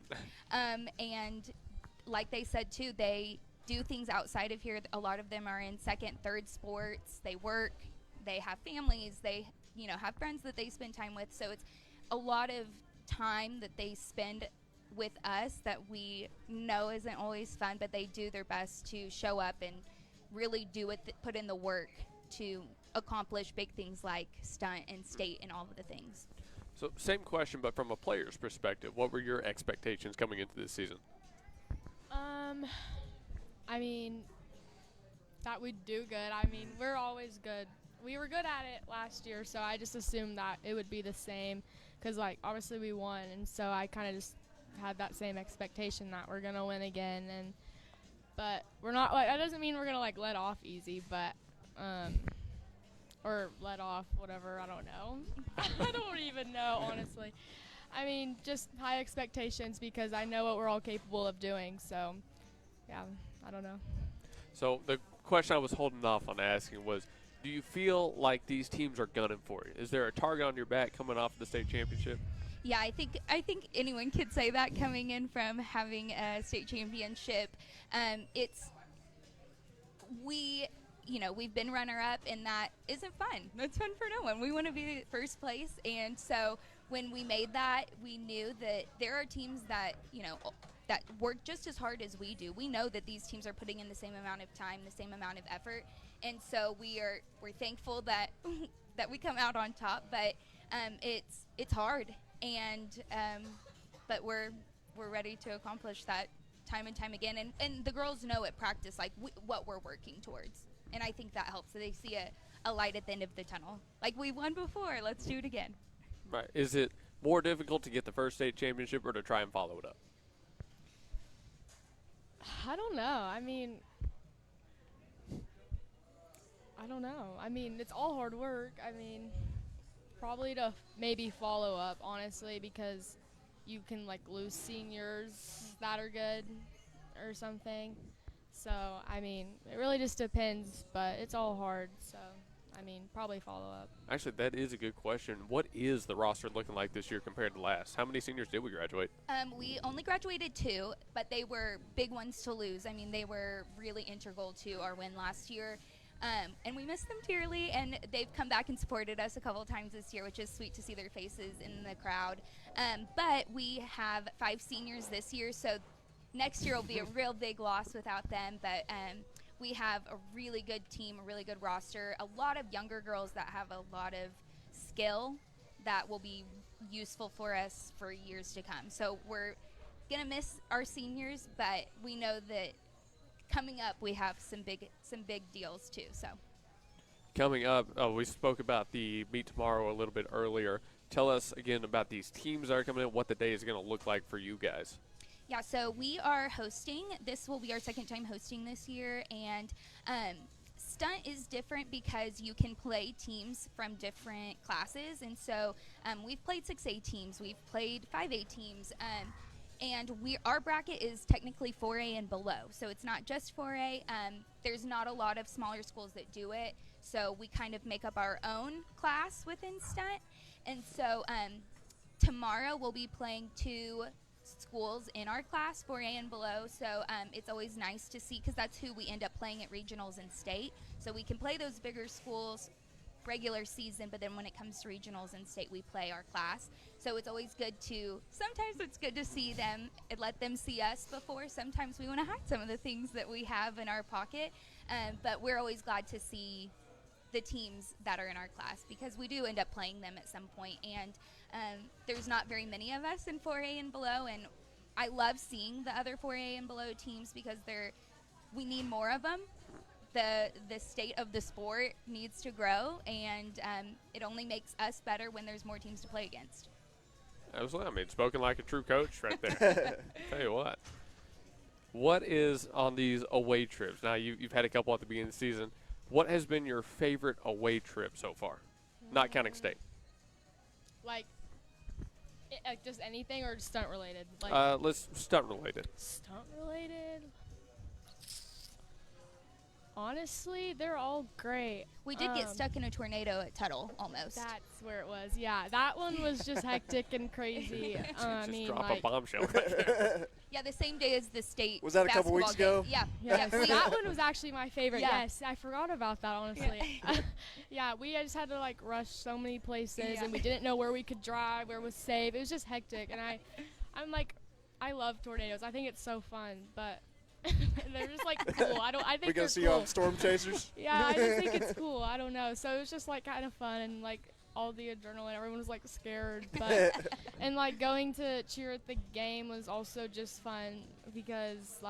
And like they said too, they do things outside of here. A lot of them are in second, third sports. They work. They have families. They, you know, have friends that they spend time with. So it's a lot of time that they spend with us that we know isn't always fun, but they do their best to show up and really do it, put in the work to accomplish big things like Stunt and state and all of the things. So same question, but from a player's perspective, what were your expectations coming into this season? I mean, that we'd do good. I mean, we're always good. We were good at it last year, so I just assumed that it would be the same because, like, obviously we won, and so I kind of just had that same expectation that we're going to win again. But we're not, like, that doesn't mean we're going to, like, let off easy, but, or let off whatever, I don't know. I don't even know, honestly. I mean, just high expectations because I know what we're all capable of doing, so, yeah, I don't know. So the question I was holding off on asking was, do you feel like these teams are gunning for you? Is there a target on your back coming off the state championship? Yeah, I think anyone could say that coming in from having a state championship. We've been runner-up, and that isn't fun. That's fun for no one. We want to be first place, and so when we made that, we knew that there are teams that, you know, that work just as hard as we do. We know that these teams are putting in the same amount of time, the same amount of effort, and so we're thankful that that we come out on top. But it's hard, and but we're ready to accomplish that time and time again. And the girls know at practice what we're working towards, and I think that helps. So they see a light at the end of the tunnel. Like, we won before, let's do it again. Right. Is it more difficult to get the first state championship or to try and follow it up? I don't know. I mean, it's all hard work. I mean, probably to maybe follow up, honestly, because you can, like, lose seniors that are good or something. So, I mean, it really just depends, but it's all hard. So, I mean, probably follow up. Actually, that is a good question. What is the roster looking like this year compared to last? How many seniors did we graduate? We only graduated 2, but they were big ones to lose. I mean, they were really integral to our win last year. And we miss them dearly, and they've come back and supported us a couple times this year, which is sweet to see their faces in the crowd. But we have 5 seniors this year, so next year will be a real big loss without them. But we have a really good team, a really good roster, a lot of younger girls that have a lot of skill that will be useful for us for years to come. So we're going to miss our seniors, but we know that coming up we have some big deals too. So coming up, we spoke about the meet tomorrow a little bit earlier. Tell us again about these teams that are coming in, what the day is going to look like for you guys. Yeah, so we are hosting. This will be our second time hosting this year, and Stunt is different because you can play teams from different classes, and so we've played 6A teams, we've played 5A teams, and our bracket is technically 4A and below, so it's not just 4A. There's not a lot of smaller schools that do it, so we kind of make up our own class within Stunt. And so tomorrow we'll be playing 2 schools in our class, 4A and below, so it's always nice to see, because that's who we end up playing at regionals and state, so we can play those bigger schools regular season, but then when it comes to regionals and state, we play our class. So it's always good sometimes it's good to see them and let them see us before. Sometimes we want to hide some of the things that we have in our pocket, but we're always glad to see the teams that are in our class, because we do end up playing them at some point, and there's not very many of us in 4A and below, and I love seeing the other 4A and below teams because we need more of them. The state of the sport needs to grow, and it only makes us better when there's more teams to play against. Absolutely. I mean, spoken like a true coach right there. Tell you what is on these away trips? Now, you've had a couple at the beginning of the season. What has been your favorite away trip so far? Not counting state. Like just anything, or stunt related? Let's stunt related. Stunt related? Honestly, they're all great. We did get stuck in a tornado at Tuttle, almost. That's where it was. Yeah, that one was just hectic and crazy. Just drop a bombshell right there. Yeah, the same day as the state. Was that a couple weeks ago? Yeah. Yes. That one was actually my favorite. Yeah. Yes, I forgot about that, honestly. Yeah, we just had to rush so many places, and we didn't know where we could drive, where was safe. It was just hectic, and I love tornadoes. I think it's so fun, but they're just cool. I think we gonna see you on Storm Chasers. Yeah, I just think it's cool. I don't know. So it was just kind of fun, and all the adrenaline. Everyone was scared, but and going to cheer at the game was also just fun because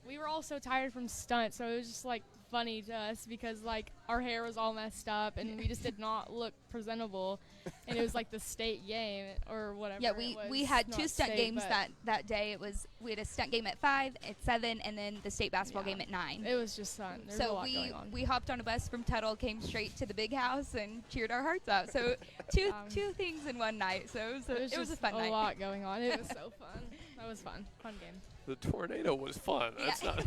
we were all so tired from Stunt, so it was just funny to us because our hair was all messed up and we just did not look presentable, and it was the state game or whatever. Yeah, we had 2 stunt games that day. We had a stunt game at 5, at 7, and then the state basketball game at 9. It was just fun. There was a lot going on. We hopped on a bus from Tuttle, came straight to the big house, and cheered our hearts out. So two things in one night. So it was a fun night. A lot going on. It was so fun. That was fun. Fun game. The tornado was fun. That's not.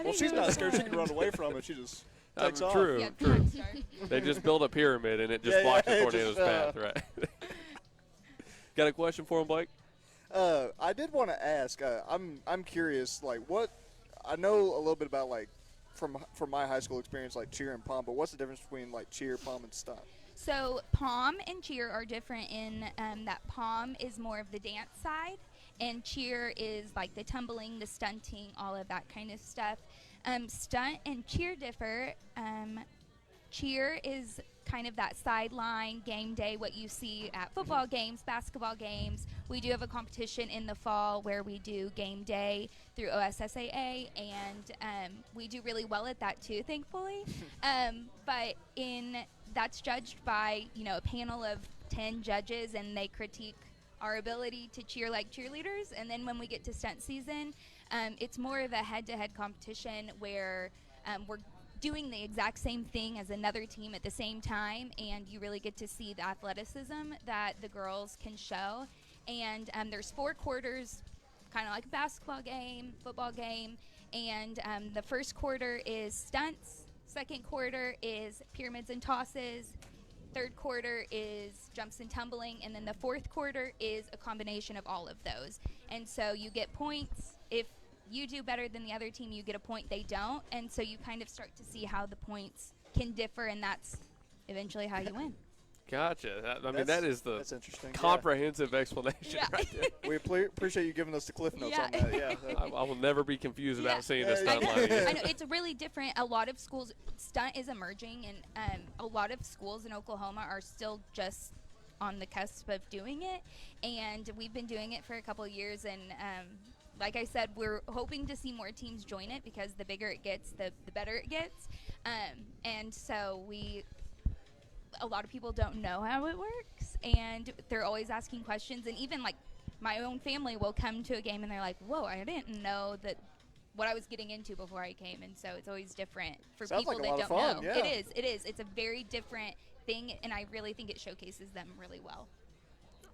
Well, she's not scared. She can run away from it. She just takes off. True. Yeah, true. They just build a pyramid and it just blocks the tornado's path. Right. Got a question for him, Blake? I did want to ask. I'm curious. What I know a little bit about from my high school experience, cheer and pom. But what's the difference between cheer, pom, and stunt? So pom and cheer are different in that pom is more of the dance side, and cheer is the tumbling, the stunting, all of that kind of stuff. Stunt and cheer differ. Cheer is kind of that sideline game day, what you see at football games, basketball games. We do have a competition in the fall where we do game day through OSSAA, and we do really well at that too, thankfully. But that's judged by a panel of 10 judges, and they critique our ability to cheer like cheerleaders. And then when we get to stunt season, it's more of a head-to-head competition where we're doing the exact same thing as another team at the same time, and you really get to see the athleticism that the girls can show. And there's 4 quarters, kind of like a basketball game, football game, and the first quarter is stunts, second quarter is pyramids and tosses, third quarter is jumps and tumbling, and then the fourth quarter is a combination of all of those. And so you get points. If you do better than the other team, you get a point, they don't, and so you kind of start to see how the points can differ, and that's eventually how you win. Gotcha. That is the that's interesting. comprehensive explanation right there. We appreciate you giving us the cliff notes on that. Yeah. I will never be confused about seeing a stunt line again. I know, it's really different. A lot of schools, stunt is emerging, and a lot of schools in Oklahoma are still just on the cusp of doing it, and we've been doing it for a couple of years, and like I said, we're hoping to see more teams join it because the bigger it gets, the better it gets. And so a lot of people don't know how it works, and they're always asking questions. And even my own family will come to a game and they're like, whoa, I didn't know that what I was getting into before I came, and so it's always different for Sounds people like a that lot don't of fun, know. yeah. It is. It's a very different thing, and I really think it showcases them really well.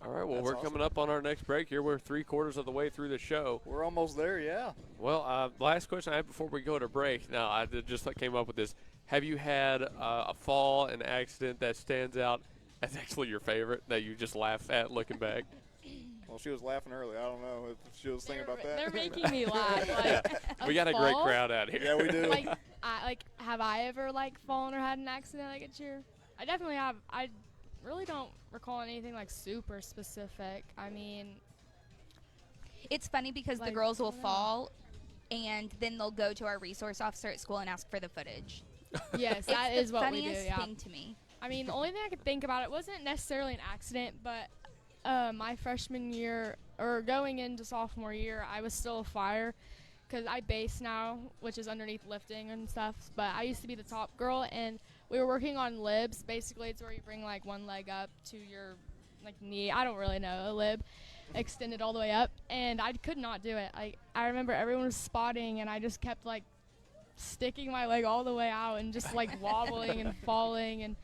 All right, well, That's we're awesome. coming up on our next break here. We're 3/4 of the way through the show. We're almost there, yeah. Well, last question I have before we go to break. Now, I just came up with this. Have you had a fall, an accident that stands out as actually your favorite that you just laugh at looking back? Well, she was laughing early. I don't know if she was thinking about that. They're making me laugh. Like, Yeah. We got a great crowd out here. Yeah, we do. Have I ever fallen or had an accident like a cheer? I definitely have. I really don't recall anything super specific. I mean, it's funny because the girls will fall, and then they'll go to our resource officer at school and ask for the footage. Yes, that is what we do. Funniest Yeah. thing to me. I mean, the only thing I could think about, it wasn't necessarily an accident, but my freshman year or going into sophomore year, I was still a flyer because I base now, which is underneath lifting and stuff. But I used to be the top girl, and we were working on libs. Basically, it's where you bring one leg up to your knee. I don't really know, a lib extended all the way up, and I could not do it. I remember everyone was spotting, and I just kept sticking my leg all the way out and just wobbling and falling. And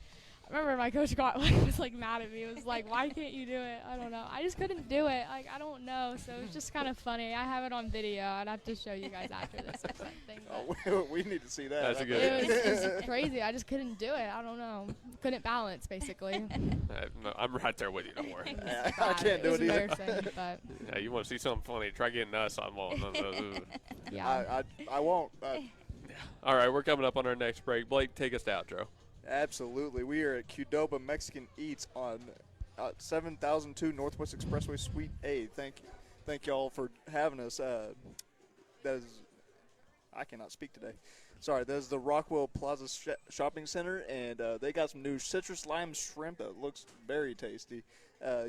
I remember my coach was mad at me. It was why can't you do it? I don't know. I just couldn't do it. I don't know. So it was just kind of funny. I have it on video. I'd have to show you guys after this or something. Oh, we need to see that. That's good. It was crazy. I just couldn't do it. I don't know. Couldn't balance, basically. No, I'm right there with you. Don't worry. I can't do it either. Embarrassing, but Yeah, you want to see something funny? Try getting us on one. yeah. I won't. All right, we're coming up on our next break. Blake, take us to outro. Absolutely. We are at QDOBA Mexican Eats on 7002 Northwest Expressway, Suite A. Thank y'all for having us. I cannot speak today. Sorry, that is the Rockwell Plaza Shopping Center, and they got some new citrus lime shrimp that looks very tasty.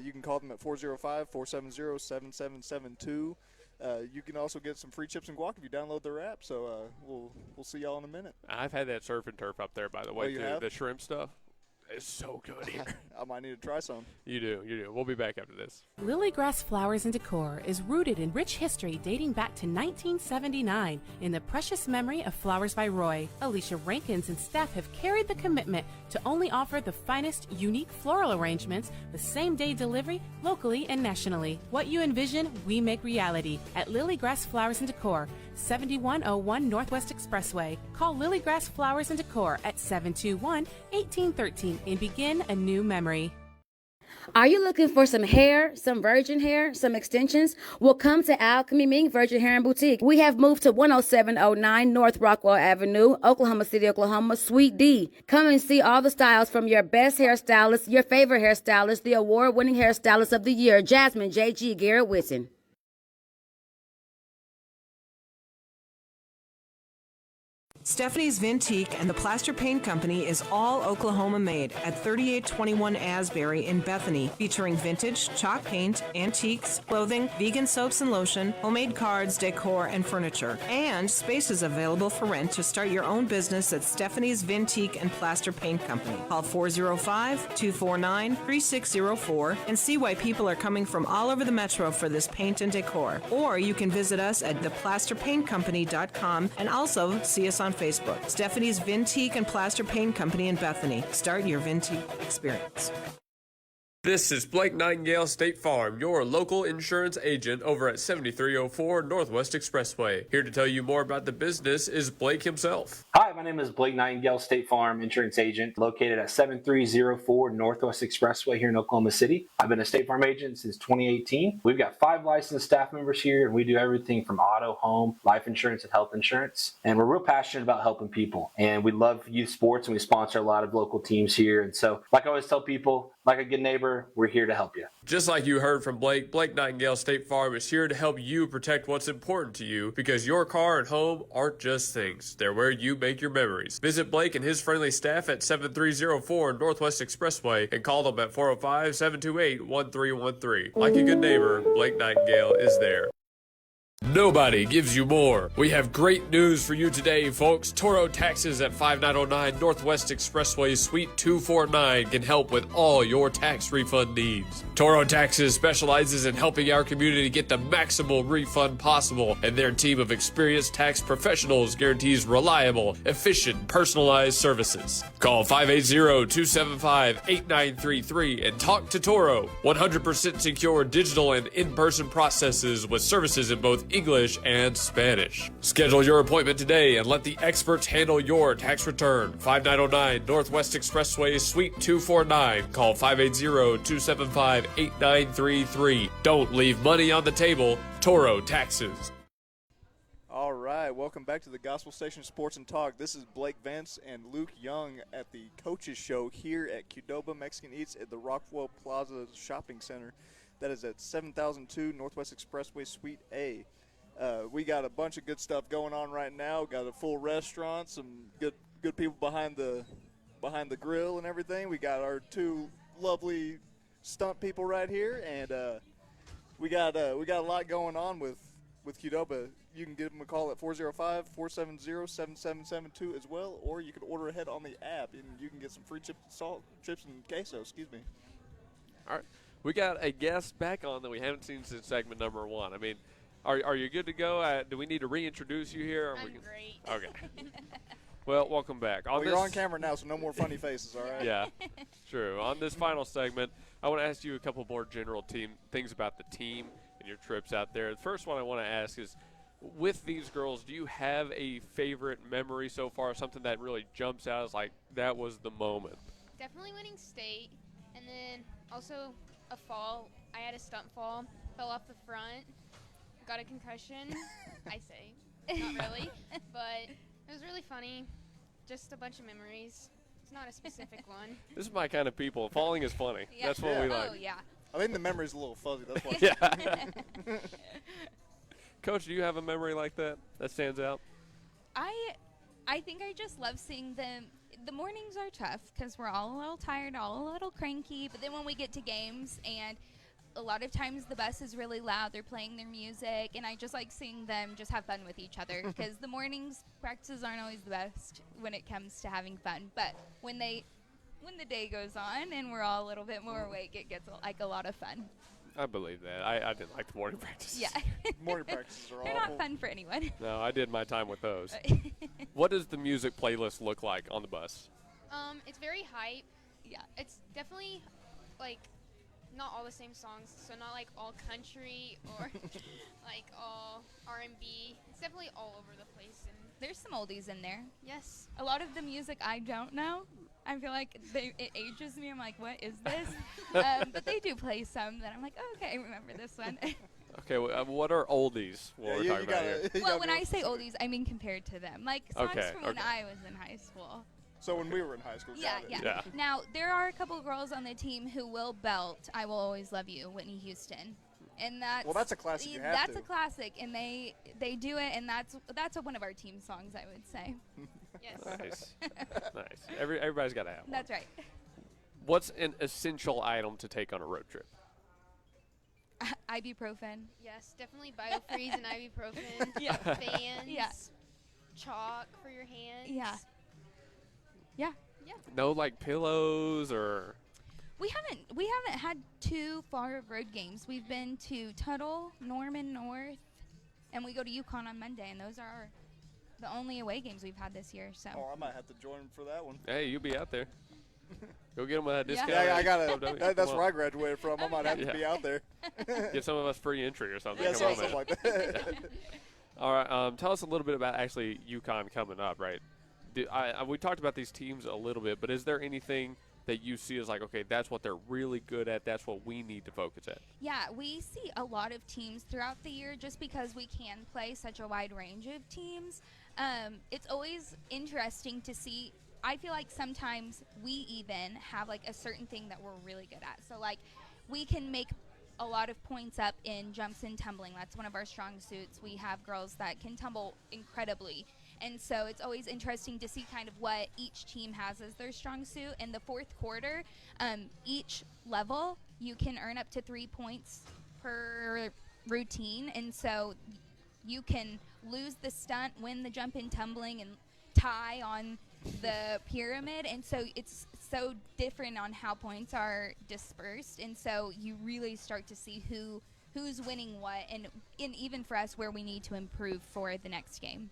You can call them at 405-470-7772. You can also get some free chips and guac if you download their app. So we'll see y'all in a minute. I've had that surf and turf up there, by the way, you too. have? The shrimp stuff is so good here. I might need to try some. You do. We'll be back after this. Lilygrass Flowers and Decor is rooted in rich history dating back to 1979 in the precious memory of Flowers by Roy. Alicia Rankins and staff have carried the commitment to only offer the finest, unique floral arrangements with same-day delivery locally and nationally. What you envision, we make reality at Lilygrass Flowers and Decor, 7101 Northwest Expressway. Call Lilygrass Flowers and Decor at 721-1813 and begin a new memory. Are you looking for some hair, some virgin hair, some extensions? Well, come to Alchemy Ming Virgin Hair and Boutique. We have moved to 10709 North Rockwell Avenue, Oklahoma City, Oklahoma, Suite D. Come and see all the styles from your best hairstylist, your favorite hairstylist, the award-winning hairstylist of the year, Jasmine J.G. Garrett Whitson. Stephanie's Vintique and the Plaster Paint Company is all Oklahoma made at 3821 Asbury in Bethany, featuring vintage, chalk paint, antiques, clothing, vegan soaps and lotion, homemade cards, decor, and furniture. And space is available for rent to start your own business at Stephanie's Vintique and Plaster Paint Company. Call 405-249-3604 and see why people are coming from all over the metro for this paint and decor. Or you can visit us at theplasterpaintcompany.com and also see us on Facebook. Stephanie's Vintique and Plaster Paint Company in Bethany. Start your Vintique experience. This is Blake Nightingale State Farm, your local insurance agent over at 7304 Northwest Expressway. Here to tell you more about the business is Blake himself. Hi, my name is Blake Nightingale, State Farm insurance agent located at 7304 Northwest Expressway here in Oklahoma City. I've been a State Farm agent since 2018. We've got 5 licensed staff members here, and we do everything from auto, home, life insurance, and health insurance. And we're real passionate about helping people. And we love youth sports, and we sponsor a lot of local teams here. And so, like I always tell people, like a good neighbor, we're here to help you. Just like you heard from Blake, Blake Nightingale State Farm is here to help you protect what's important to you, because your car and home aren't just things. They're where you make your memories. Visit Blake and his friendly staff at 7304 Northwest Expressway and call them at 405-728-1313. Like a good neighbor, Blake Nightingale is there. Nobody gives you more. We have great news for you today, folks. Toro Taxes at 5909 Northwest Expressway, Suite 249 can help with all your tax refund needs. Toro Taxes specializes in helping our community get the maximal refund possible, and their team of experienced tax professionals guarantees reliable, efficient, personalized services. Call 580-275-8933 and talk to Toro. 100% secure digital and in-person processes with services in both English and Spanish. Schedule your appointment today and let the experts handle your tax return. 5909 Northwest Expressway, Suite 249. Call 580-275-8933. Don't leave money on the table. Toro Taxes. All right, welcome back to the Gospel Station Sports and Talk. This is Blake Vance and Luke Young at the Coaches Show here at QDOBA Mexican Eats at the Rockwell Plaza Shopping Center. That is at 7002 Northwest Expressway, Suite A. We got a bunch of good stuff going on right now. Got a full restaurant, some good people behind the grill and everything. We got our two lovely stunt people right here, and we got a lot going on with QDOBA. You can give them a call at 405-470-7772 as well, or you can order ahead on the app, and you can get some free chips and queso. Excuse me. All right. We got a guest back on that we haven't seen since segment number 1. I mean, are you good to go? Do we need to reintroduce you here? I'm great. Okay. Well, welcome back. You're on camera now, so no more funny faces, all right? Yeah, true. On this final segment, I want to ask you a couple more general things about the team and your trips out there. The first one I want to ask is, with these girls, do you have a favorite memory so far, something that really jumps out as like, that was the moment? Definitely winning state, and then also a fall. I had a stunt fall, fell off the front, got a concussion. I say, not really, but it was really funny. Just a bunch of memories. It's not a specific one. This is my kind of people. Falling is funny. Yeah. That's what we like. Oh, yeah. I think the memory's a little fuzzy. That's why. Yeah. Coach, do you have a memory like that stands out? I think I just love seeing them. The mornings are tough because we're all a little tired, all a little cranky. But then when we get to games, and a lot of times the bus is really loud, they're playing their music, and I just like seeing them just have fun with each other because the mornings practices aren't always the best when it comes to having fun. But when the day goes on and we're all a little bit more awake, it gets like a lot of fun. I believe that. I didn't like the morning practices. Yeah. Morning practices are They're awful. not fun for anyone. No, I did my time with those. What does the music playlist look like on the bus? It's very hype. Yeah. It's definitely like not all the same songs, so not like all country or like all R&B. It's definitely all over the place. And there's some oldies in there. Yes. A lot of the music I don't know. I feel like it ages me. I'm like, what is this? But they do play some that I'm like, oh, okay, I remember this one. Okay, what are oldies? What we're talking about here? Well, when I say oldies, I mean compared to them. Like songs from when I was in high school. So when we were in high school. Yeah. Now, there are a couple of girls on the team who will belt I Will Always Love You, Whitney Houston. And that's a classic. That's a classic, and they do it, and that's one of our team songs, I would say. Yes. Nice. Nice. Everybody's got to have one. That's right. What's an essential item to take on a road trip? Ibuprofen. Yes, definitely BioFreeze and ibuprofen. Yeah. Fans. Yeah. Chalk for your hands. Yeah. Yeah. Yeah. No, like pillows or. We haven't had too far of road games. We've been to Tuttle, Norman North, and we go to Yukon on Monday, and those are the only away games we've had this year. So. Oh, I might have to join for that one. Hey, you'll be out there. Go get them a discount. Yeah, I got it. That's where I graduated from. I might have to be out there. Give some of us free entry or something. Yeah, Come on, something man. like that. Yeah. All right. Tell us a little bit about actually Yukon coming up, right? We talked about these teams a little bit, but is there anything that you see as like, okay, that's what they're really good at, that's what we need to focus at? Yeah, we see a lot of teams throughout the year just because we can play such a wide range of teams. It's always interesting to see. I feel like sometimes we even have like a certain thing that we're really good at. So like we can make a lot of points up in jumps and tumbling. That's one of our strong suits. We have girls that can tumble incredibly. And so it's always interesting to see kind of what each team has as their strong suit. In the fourth quarter, each level, you can earn up to 3 points per routine. And so you can lose the stunt, win the jump and tumbling, and tie on the pyramid, and so it's so different on how points are dispersed, and so you really start to see who's winning what, and even for us where we need to improve for the next game.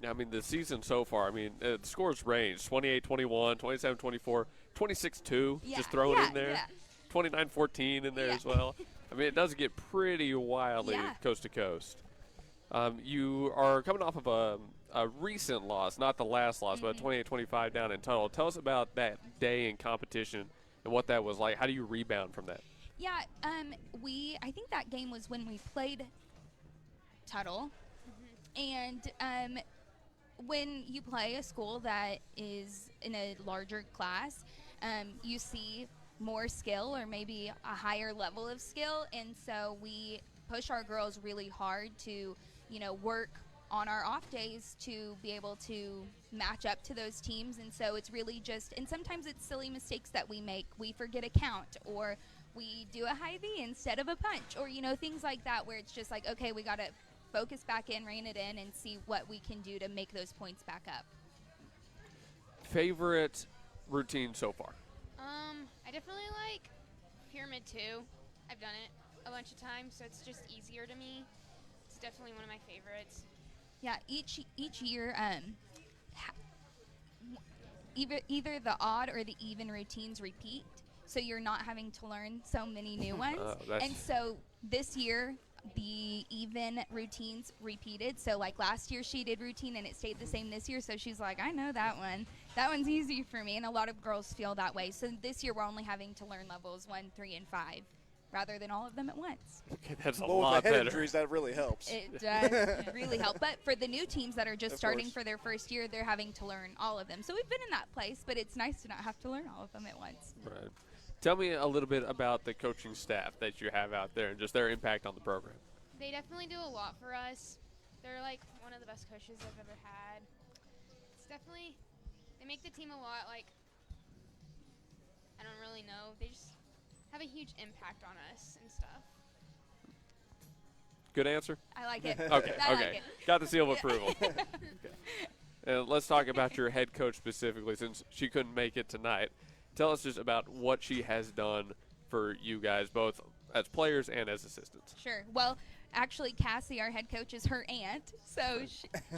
I mean, the season so far, I mean, the scores range 28-21, 27-24, 26-2, just throw it in there, 29-14 in there as well. I mean, it does get pretty wildly coast to coast. You are coming off of a recent loss, not the last loss, but 28-25 down in Tuttle. Tell us about that day in competition and what that was like. How do you rebound from that? Yeah, I think that game was when we played Tuttle, and when you play a school that is in a larger class, you see more skill or maybe a higher level of skill, and so we push our girls really hard to, work on our off days to be able to match up to those teams. And so it's really just, and sometimes it's silly mistakes that we make. We forget a count, or we do a high V instead of a punch, or things like that, where it's just like, okay, we got to focus back in, rein it in, and see what we can do to make those points back up. Favorite routine so far? I definitely like Pyramid 2. I've done it a bunch of times, so it's just easier to me. It's definitely one of my favorites. Yeah, each year, either the odd or the even routines repeat, so you're not having to learn so many new ones. And so this year, the even routines repeated. So like last year she did routine and it stayed the same this year, so she's like, I know that one. That one's easy for me, and a lot of girls feel that way. So this year we're only having to learn levels 1, 3, and 5 rather than all of them at once. Okay, that's a Well, lot with the head better. injuries, that really helps. It does really help. But for the new teams that are just starting for their first year, they're having to learn all of them. So we've been in that place, but it's nice to not have to learn all of them at once. Right. Tell me a little bit about the coaching staff that you have out there and just their impact on the program. They definitely do a lot for us. They're like one of the best coaches I've ever had. It's definitely, they make the team a lot, like, I don't really know. They just have a huge impact on us and stuff. Good answer? I like it. Okay, I okay. like it. Got the seal of approval. Okay. And let's talk about your head coach specifically, since she couldn't make it tonight. Tell us just about what she has done for you guys, both as players and as assistants. Sure. Well, actually, Cassie, our head coach, is her aunt, so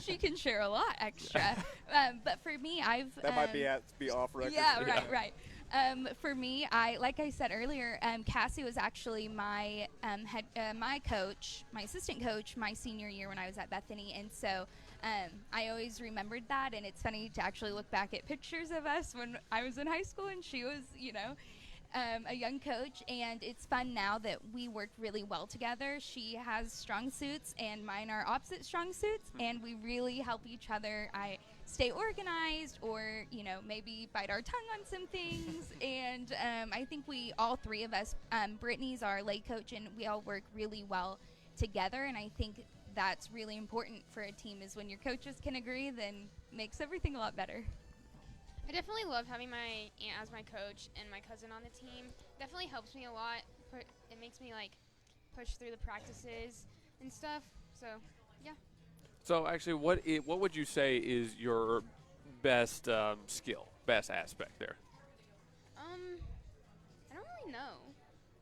she can share a lot extra. But for me, I've... That might be off record. Yeah, right. For me, like I said earlier, Cassie was actually my my coach, my assistant coach, my senior year when I was at Bethany, and so I always remembered that. And it's funny to actually look back at pictures of us when I was in high school and she was, a young coach, and it's fun now that we work really well together. She has strong suits and mine are opposite strong suits, and we really help each other. I stay organized, or maybe bite our tongue on some things, and I think we all three of us, Brittany's our lay coach, and we all work really well together, and I think that's really important for a team, is when your coaches can agree, then makes everything a lot better. I definitely love having my aunt as my coach and my cousin on the team. Definitely helps me a lot. It makes me push through the practices and stuff. So, yeah. So actually, what would you say is your best skill, best aspect there? I don't really know.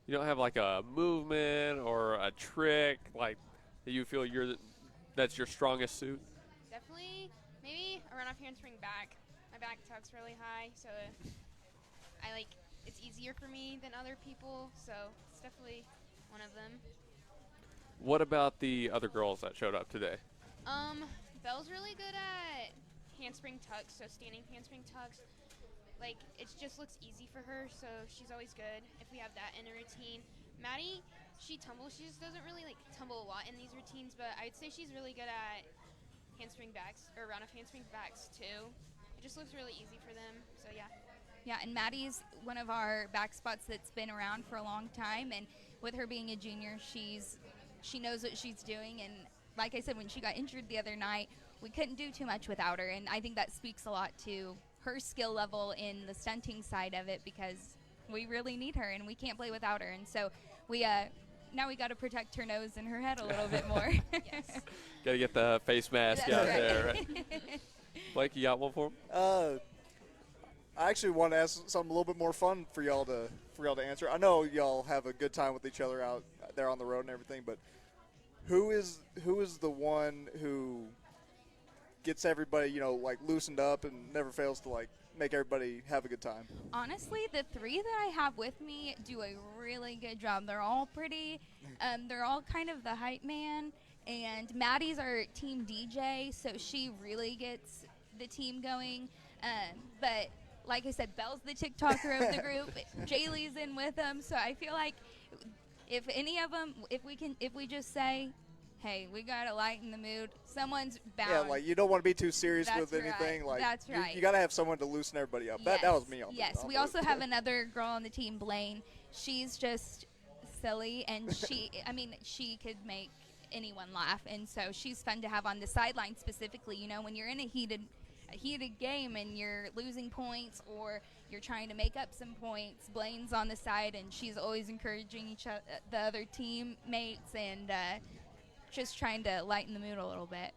You don't have like a movement or a trick like that you feel that's your strongest suit? Definitely, maybe a run off handspring back. My back tuck's really high, so it's easier for me than other people, so it's definitely one of them. What about the other girls that showed up today? Belle's really good at handspring tucks, so standing handspring tucks. It just looks easy for her, so she's always good if we have that in a routine. Maddie, she tumbles. She just doesn't really tumble a lot in these routines, but I'd say she's really good at handspring backs, or round of handspring backs too. It just looks really easy for them, so yeah. Yeah, and Maddie's one of our back spots that's been around for a long time, and with her being a junior, she knows what she's doing, and like I said, when she got injured the other night, we couldn't do too much without her, and I think that speaks a lot to her skill level in the stunting side of it, because we really need her, and we can't play without her, and so we now we got to protect her nose and her head a little bit more. Yes. Got to get the face mask out there. Right? Blake, you got one for him? I actually want to ask something a little bit more fun for y'all to answer. I know y'all have a good time with each other out there on the road and everything, but who is the one who gets everybody, like loosened up and never fails to like make everybody have a good time? Honestly, the three that I have with me do a really good job. They're all pretty. They're all kind of the hype man. And Maddie's our team DJ, so she really gets the team going. But like I said, Belle's the TikToker of the group. Jaylee's in with them, so I feel like if any of them, if we just say, hey, we gotta lighten the mood, someone's bound. Yeah, like you don't want to be too serious That's with anything. right. Like That's right. You gotta have someone to loosen everybody up. Yes. That was me. Yes, we also have another girl on the team, Blaine. She's just silly, and she could make anyone laugh, and so she's fun to have on the sideline specifically. When you're in a heated game and you're losing points or you're trying to make up some points, Blaine's on the side, and she's always encouraging the other teammates and just trying to lighten the mood a little bit.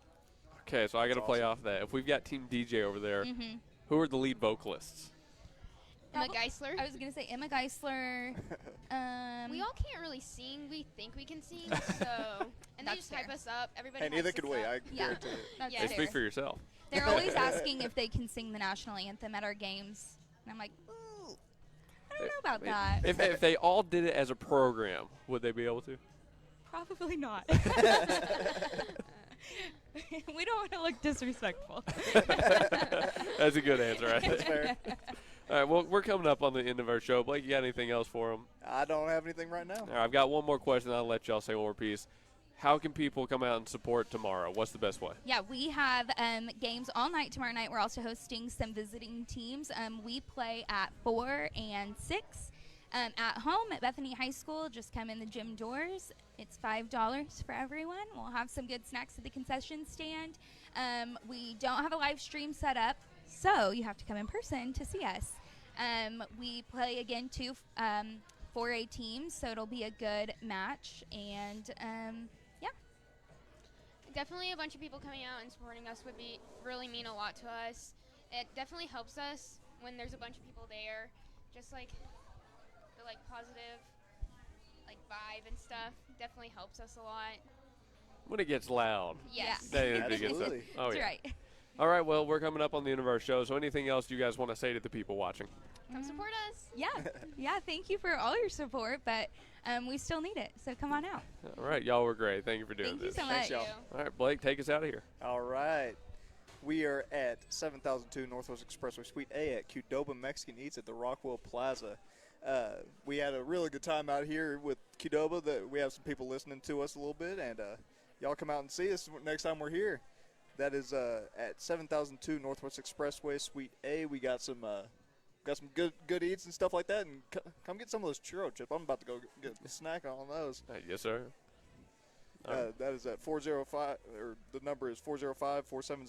Okay, so I got to play off that. If we've got Team DJ over there, who are the lead vocalists? Emma Geisler. I was going to say Emma Geisler. We all can't really sing. We think we can sing, so and they just hype us up. Everybody. And neither could we. I guarantee it. That's Hey, speak for yourself. They're always asking if they can sing the national anthem at our games, and I'm like, ooh, I don't know about that. If they all did it as a program, would they be able to? Probably not. We don't want to look disrespectful. That's a good answer, I think. That's fair. All right, well, we're coming up on the end of our show. Blake, you got anything else for them? I don't have anything right now. All right, I've got one more question. I'll let y'all say one more piece. How can people come out and support tomorrow? What's the best way? Yeah, we have games all night tomorrow night. We're also hosting some visiting teams. We play at 4 and 6. At home at Bethany High School, just come in the gym doors. It's $5 for everyone. We'll have some good snacks at the concession stand. We don't have a live stream set up, so you have to come in person to see us. We play again 2 4A teams, so it'll be a good match. And yeah. Definitely a bunch of people coming out and supporting us would really mean a lot to us. It definitely helps us when there's a bunch of people there, just like the positive vibe and stuff. Definitely helps us a lot. When it gets loud. Yes. Absolutely. Oh, That's yeah. right. All right, well, we're coming up on the end of our show, so anything else you guys want to say to the people watching? Come support us. Yeah, thank you for all your support, but we still need it, so come on out. All right, y'all were great. Thank you for doing Thank you this. so Thanks, much. y'all. All right, Blake, take us out of here. All right. We are at 7002 Northwest Expressway, Suite A at QDOBA Mexican Eats at the Rockwell Plaza. We had a really good time out here with QDOBA. That we have some people listening to us a little bit, and y'all come out and see us next time we're here. That is at 7002 Northwest Expressway, Suite A. We got some good eats and stuff like that, and come get some of those churro chips. I'm about to go get a snack on those. Yes, sir. That is at 405, or the number is 405-470.